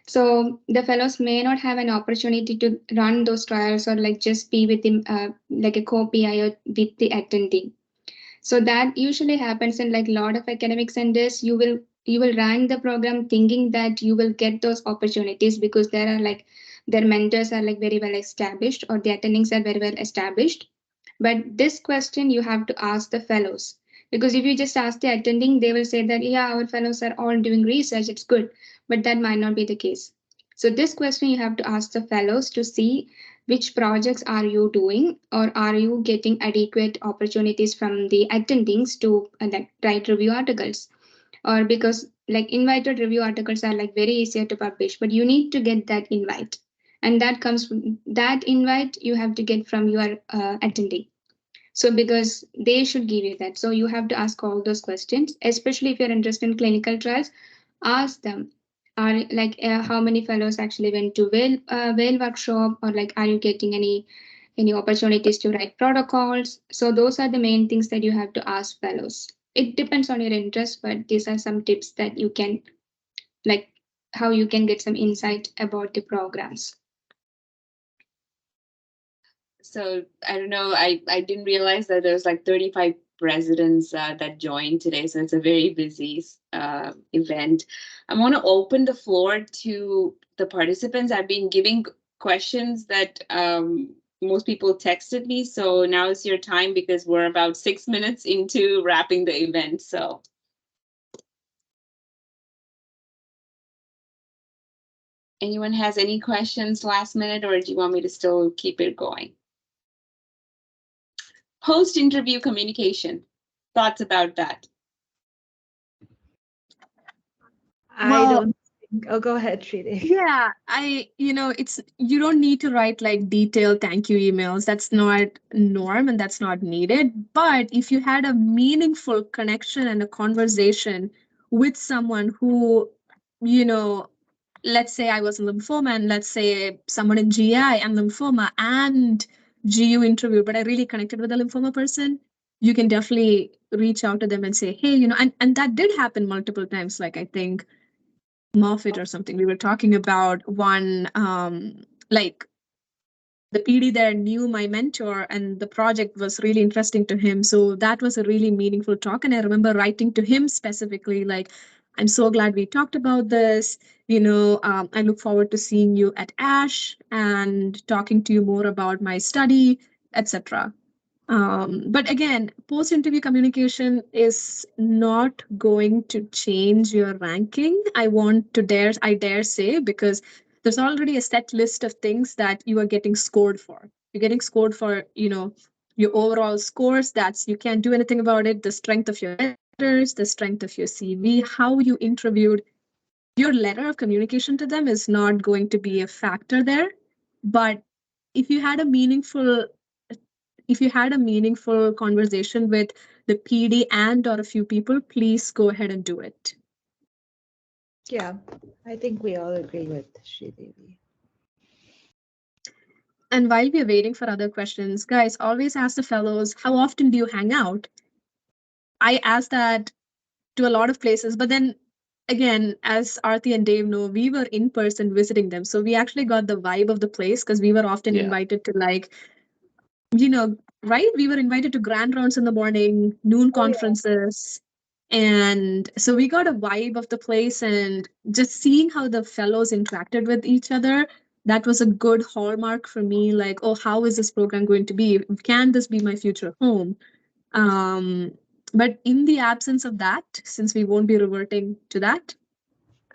So the fellows may not have an opportunity to run those trials or like just be with him like a co-PI or with the attending. So that usually happens in like a lot of academic centers. You will run the program thinking that you will get those opportunities because there are like their mentors are like very well established or the attendings are very well established. But this question you have to ask the fellows, because if you just ask the attending, they will say that yeah, our fellows are all doing research, it's good, but that might not be the case. So this question you have to ask the fellows to see which projects are you doing or are you getting adequate opportunities from the attendings to like, write review articles, or because like invited review articles are like very easier to publish, but you need to get that invite, and that comes from that invite you have to get from your attending. So because they should give you that, so you have to ask all those questions, especially if you're interested in clinical trials. Ask them, are like how many fellows actually went to whale workshop, or like are you getting any opportunities to write protocols. So those are the main things that you have to ask fellows. It depends on your interest, but these are some tips that you can like how you can get some insight about the programs. So I don't know, I didn't realize that there's like 35 residents that joined today. So it's a very busy event. I want to open the floor to the participants. I've been giving questions that most people texted me. So now is your time because we're about 6 minutes into wrapping the event. So. Anyone has any questions last minute, or do you want me to still keep it going? Post-interview communication, thoughts about that? I don't think. Oh, go ahead, Sridhar. Yeah, it's you don't need to write like detailed thank you emails. That's not norm and that's not needed. But if you had a meaningful connection and a conversation with someone who, let's say I was in lymphoma and let's say someone in GI and lymphoma and GU interview, but I really connected with a lymphoma person, you can definitely reach out to them and say, hey, and that did happen multiple times. Like I think Moffitt or something. We were talking about one, like the PD there knew my mentor and the project was really interesting to him. So that was a really meaningful talk. And I remember writing to him specifically, like, I'm so glad we talked about this. I look forward to seeing you at ASH and talking to you more about my study, etc. But again, post-interview communication is not going to change your ranking. I dare say, because there's already a set list of things that you are getting scored for. You're getting scored for, your overall scores. That's you can't do anything about it. The strength of your letters, the strength of your CV, how you interviewed, your letter of communication to them is not going to be a factor there. But if you had a meaningful conversation with the PD and or a few people, please go ahead and do it. Yeah, I think we all agree with Sridhar. And while we're waiting for other questions, guys, always ask the fellows, how often do you hang out? I ask that to a lot of places, but then again, as Arti and Dave know, we were in person visiting them. So we actually got the vibe of the place because we were often Yeah. invited to like, right? We were invited to grand rounds in the morning, noon Oh, yeah. conferences. And so we got a vibe of the place, and just seeing how the fellows interacted with each other, that was a good hallmark for me. Like, oh, how is this program going to be? Can this be my future home? Um, but in the absence of that, since we won't be reverting to that,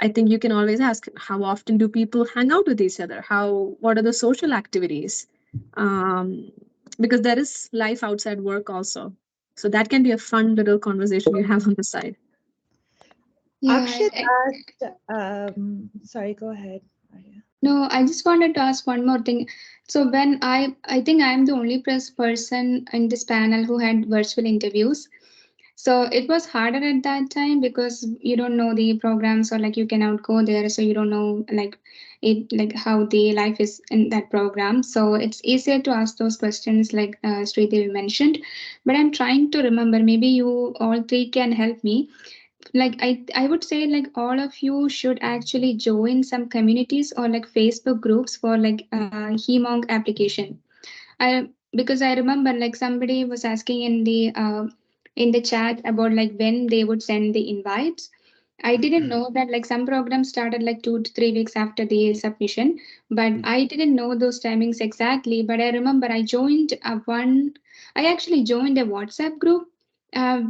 I think you can always ask, how often do people hang out with each other? What are the social activities? Um, because there is life outside work also. So that can be a fun little conversation you have on the side. Yeah, Akshat asked, sorry, go ahead, Arya. no, I just wanted to ask one more thing. So when I think I'm the only person in this panel who had virtual interviews. So it was harder at that time because you don't know the programs, or like you cannot go there, so you don't know like how the life is in that program. So it's easier to ask those questions like Sridhar mentioned. But I'm trying to remember. Maybe you all three can help me. Like I would say like all of you should actually join some communities or like Facebook groups for like hemonc application. I Because I remember like somebody was asking in the chat about like when they would send the invites. I didn't know that like some programs started like 2 to 3 weeks after the submission, but I didn't know those timings exactly. But I remember I actually joined a WhatsApp group,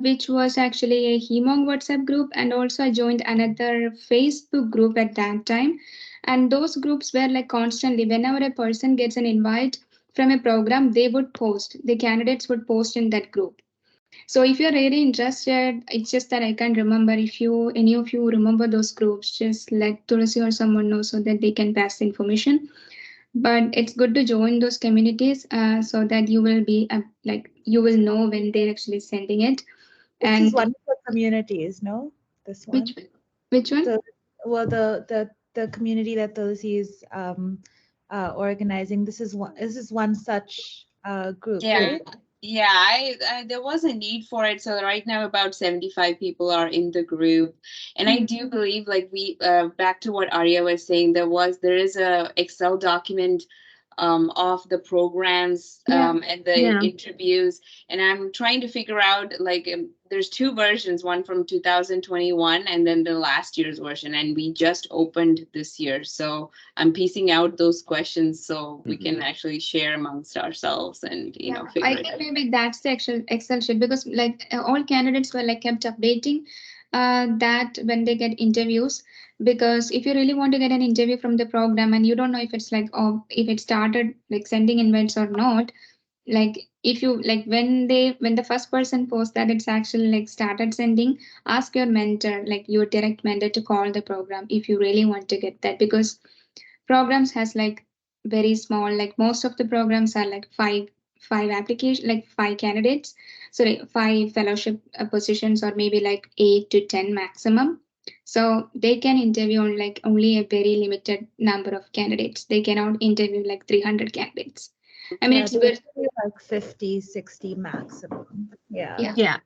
which was actually a Hemong WhatsApp group, and also I joined another Facebook group at that time. And those groups were like constantly, whenever a person gets an invite from a program, the candidates would post in that group. So if you're really interested, it's just that I can't remember. If any of you remember those groups, just let Tulsi or someone know so that they can pass the information. But it's good to join those communities so that you will be you will know when they're actually sending it. This is And one of the communities, no? This one? which one? The community that Tulsi is organizing. This is one such group, Yeah. right? Yeah, there was a need for it. So right now about 75 people are in the group. And I do believe like back to what Arya was saying, there is a Excel document of the programs and the Yeah. interviews. And I'm trying to figure out like there's two versions, one from 2021 and then the last year's version. And we just opened this year. So I'm piecing out those questions so we can actually share amongst ourselves and, figure I it think out. maybe that's the actual Excel sheet, because like all candidates were like kept updating that when they get interviews. Because if you really want to get an interview from the program and you don't know if it's like, or if it started like sending invites or not, like if you like when the first person posts that it's actually like started sending, ask your mentor, like your direct mentor, to call the program if you really want to get that. Because programs has like very small, like most of the programs are like five application, like five candidates, sorry, five fellowship positions, or maybe like 8 to 10 maximum. So they can interview on like only a very limited number of candidates. They cannot interview like 300 candidates. I mean, Yeah, it's they very, usually like 50, 60 maximum. Yeah. Yeah.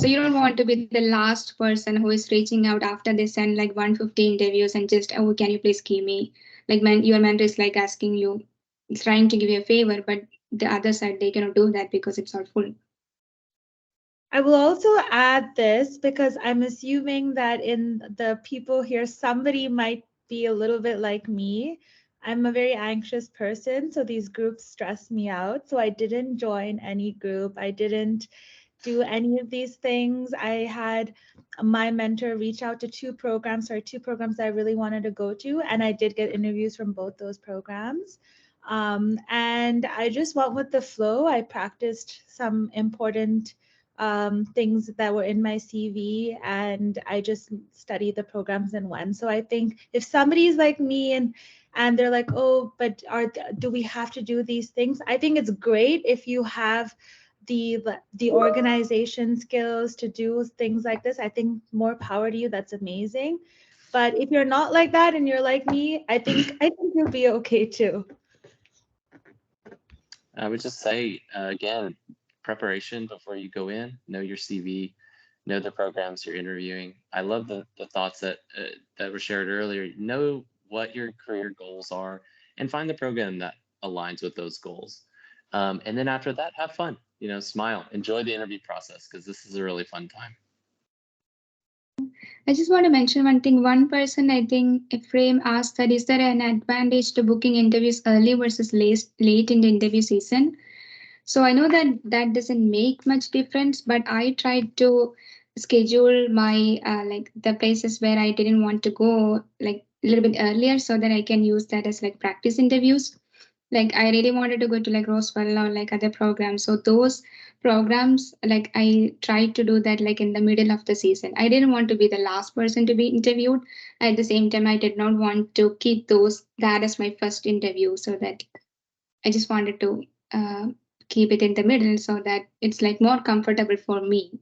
so you don't want to be the last person who is reaching out after they send like 150 interviews and just, oh, can you please give me, like your mentor is like asking you, trying to give you a favor, but the other side they cannot do that because it's all full. I will also add this because I'm assuming that in the people here, somebody might be a little bit like me. I'm a very anxious person, so these groups stress me out. So I didn't join any group. I didn't do any of these things. I had my mentor reach out to two programs I really wanted to go to, and I did get interviews from both those programs. And I just went with the flow. I practiced some important things that were in my CV, and I just studied the programs and went. So I think if somebody's like me and they're like, oh, but do we have to do these things? I think it's great if you have the organization skills to do things like this. I think more power to you. That's amazing. But if you're not like that and you're like me, I think you'll be okay too. I would just say, again, preparation before you go in, know your CV, know the programs you're interviewing. I love the thoughts that were shared earlier. Know what your career goals are and find the program that aligns with those goals. And then after that, have fun, smile, enjoy the interview process, because this is a really fun time. I just want to mention one thing. One person, I think, Ephraim asked that is there an advantage to booking interviews early versus late in the interview season? So I know that that doesn't make much difference, but I tried to schedule my like the places where I didn't want to go like a little bit earlier so that I can use that as like practice interviews. Like I really wanted to go to like Roswell or like other programs. So those programs, like I tried to do that like in the middle of the season. I didn't want to be the last person to be interviewed. At the same time, I did not want to keep that as my first interview. So that I just wanted to keep it in the middle so that it's like more comfortable for me.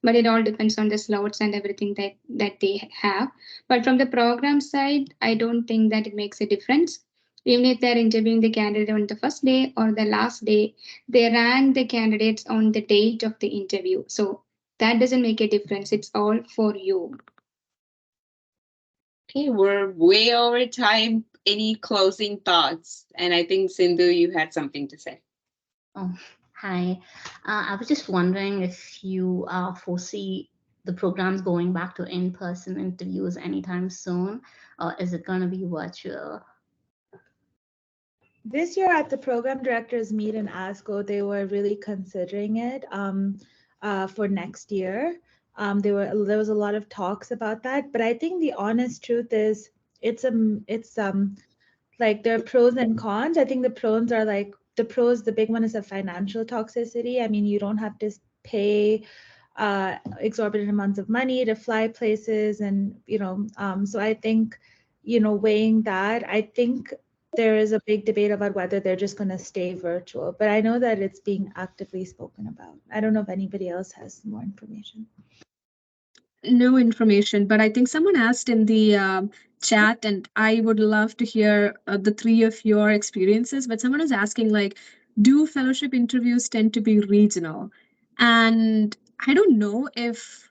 But it all depends on the slots and everything that they have. But from the program side, I don't think that it makes a difference. Even if they're interviewing the candidate on the first day or the last day, they rank the candidates on the date of the interview. So that doesn't make a difference. It's all for you. Okay, we're way over time. Any closing thoughts? And I think Sindhu, you had something to say. Oh, hi. I was just wondering if you foresee the programs going back to in-person interviews anytime soon, or is it going to be virtual? This year at the program directors meet in ASCO, they were really considering it for next year. There was a lot of talks about that, but I think the honest truth is it's like there are pros and cons. I think the pros are like the big one is a financial toxicity. I mean, you don't have to pay exorbitant amounts of money to fly places, and so I think weighing that, I think there is a big debate about whether they're just going to stay virtual, but I know that it's being actively spoken about. I don't know if anybody else has more information. No information, but I think someone asked in the chat, and I would love to hear the three of your experiences. But someone is asking, like, do fellowship interviews tend to be regional? And I don't know if,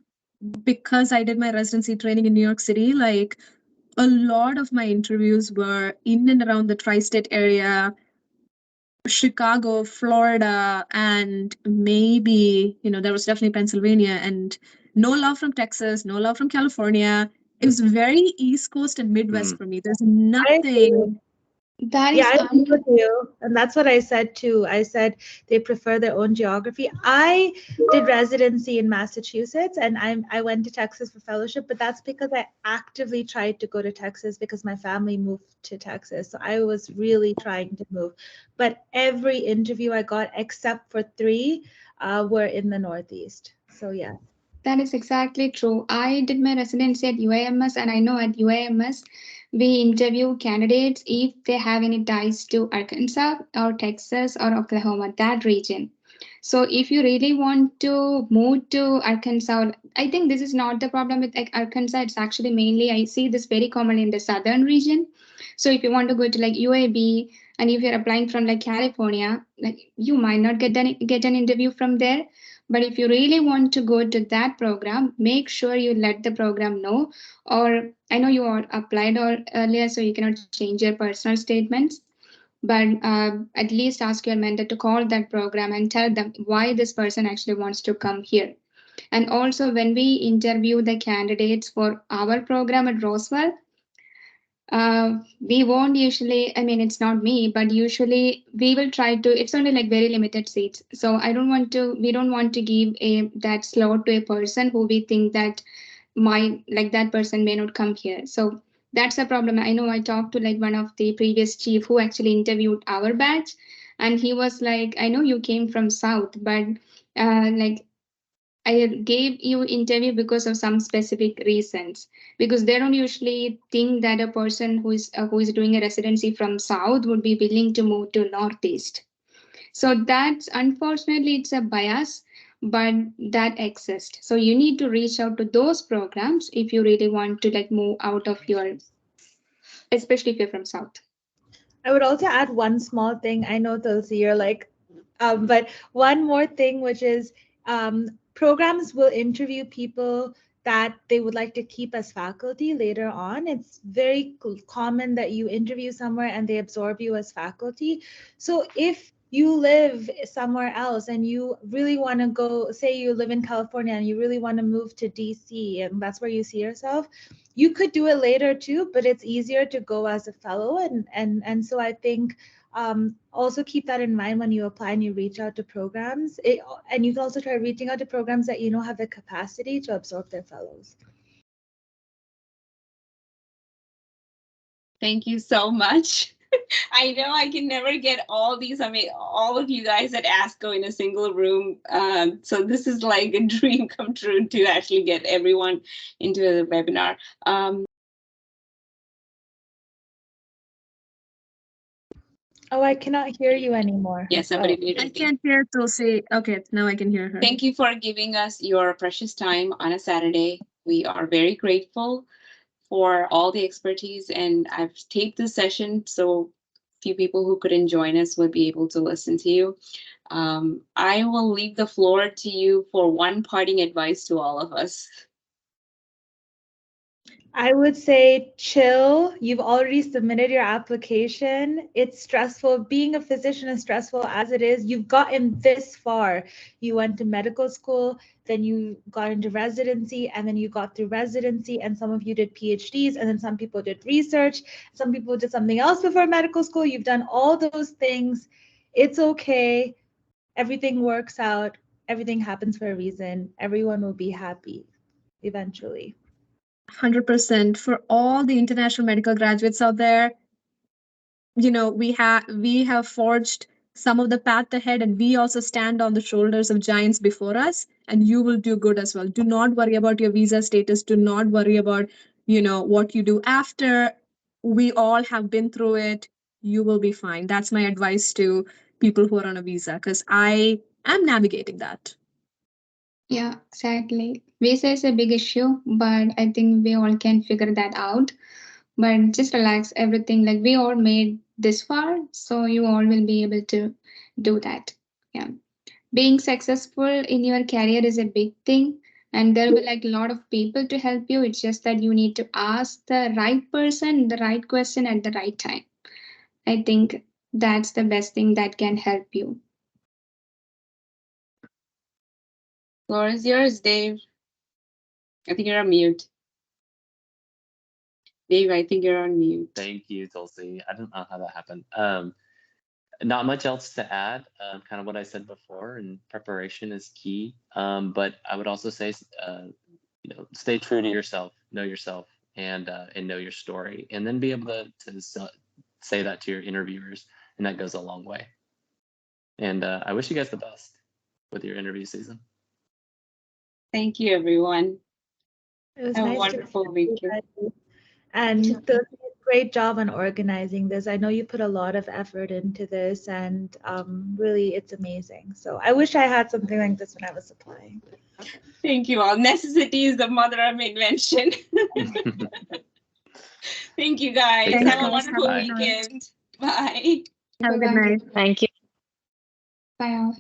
because I did my residency training in New York City, like a lot of my interviews were in and around the tri-state area, Chicago, Florida, and maybe, there was definitely Pennsylvania, and no love from Texas, no love from California. It was very East Coast and Midwest for me. There's nothing. That is Yeah, I agree with you. And that's what I said too. I said they prefer their own geography. I did residency in Massachusetts, and I went to Texas for fellowship, but that's because I actively tried to go to Texas because my family moved to Texas. So I was really trying to move. But every interview I got, except for 3, were in the Northeast. So yeah. That is exactly true. I did my residency at UAMS, and I know at UAMS, we interview candidates if they have any ties to Arkansas or Texas or Oklahoma, that region. So if you really want to move to Arkansas, I think this is not the problem with like Arkansas. It's actually mainly, I see this very common in the southern region. So if you want to go to like UAB, and if you're applying from like California, like you might not get an interview from there. But if you really want to go to that program, make sure you let the program know. Or I know you all applied earlier, so you cannot change your personal statements. But at least ask your mentor to call that program and tell them why this person actually wants to come here. And also, when we interview the candidates for our program at Roswell, we won't usually, I mean, it's not me, but usually we will try to, it's only like very limited seats. So we don't want to give that slot to a person who we think that that person may not come here. So that's a problem. I know I talked to like one of the previous chief who actually interviewed our batch, and he was like, I know you came from South, but like I gave you interview because of some specific reasons, because they don't usually think that a person who is doing a residency from South would be willing to move to Northeast. So that's unfortunately it's a bias, but that exists. So you need to reach out to those programs if you really want to like move out of especially if you're from South. I would also add one small thing. I know, Tulsi, you're like But one more thing, which is programs will interview people that they would like to keep as faculty later on. It's very common that you interview somewhere and they absorb you as faculty. So if you live somewhere else and you really want to go, say you live in California and you really want to move to DC and that's where you see yourself, you could do it later too, but it's easier to go as a fellow. And so I think also keep that in mind when you apply and you reach out to programs. And you can also try reaching out to programs that you know have the capacity to absorb their fellows. Thank you so much. I know I can never get all these, I mean, all of you guys at ASCO in a single room. So this is like a dream come true to actually get everyone into the webinar. Oh, I cannot hear you anymore. Yes, somebody muted I me. can't hear Tulsi. Okay, now I can hear her. Thank you for giving us your precious time on a Saturday. We are very grateful for all the expertise, and I've taped this session so few people who couldn't join us will be able to listen to you. I will leave the floor to you for one parting advice to all of us. I would say chill. You've already submitted your application. It's stressful. Being a physician is stressful as it is. You've gotten this far. You went to medical school, then you got into residency, and then you got through residency, and some of you did PhDs, and then some people did research. Some people did something else before medical school. You've done all those things. It's okay. Everything works out. Everything happens for a reason. Everyone will be happy eventually. 100% for all the international medical graduates out there. You know, we have forged some of the path ahead, and we also stand on the shoulders of giants before us, and you will do good as well. Do not worry about your visa status. Do not worry about, you know, what you do after. We all have been through it. You will be fine. That's my advice to people who are on a visa, because I am navigating that. Yeah, exactly. Visa is a big issue, but I think we all can figure that out. But just relax, everything. Like we all made this far, so you all will be able to do that. Yeah. Being successful in your career is a big thing, and there will be like a lot of people to help you. It's just that you need to ask the right person the right question at the right time. I think that's the best thing that can help you. Floor is yours, Dave. I think you're on mute. Dave, I think you're on mute. Thank you, Tulsi. I don't know how that happened. Not much else to add. Kind of what I said before, and preparation is key. But I would also say, you know, stay true to yourself, know yourself, and know your story, and then be able to say that to your interviewers, and that goes a long way. And I wish you guys the best with your interview season. Thank you, everyone. It was Have a nice wonderful to weekend. And Tulsi did a great job on organizing this. I know you put a lot of effort into this, and really, it's amazing. So I wish I had something like this when I was applying. Thank you all. Necessity is the mother of invention. Thank you, guys. Take Have care. a wonderful Bye. weekend. Bye. Have a good Bye-bye. night. Thank you. Bye all.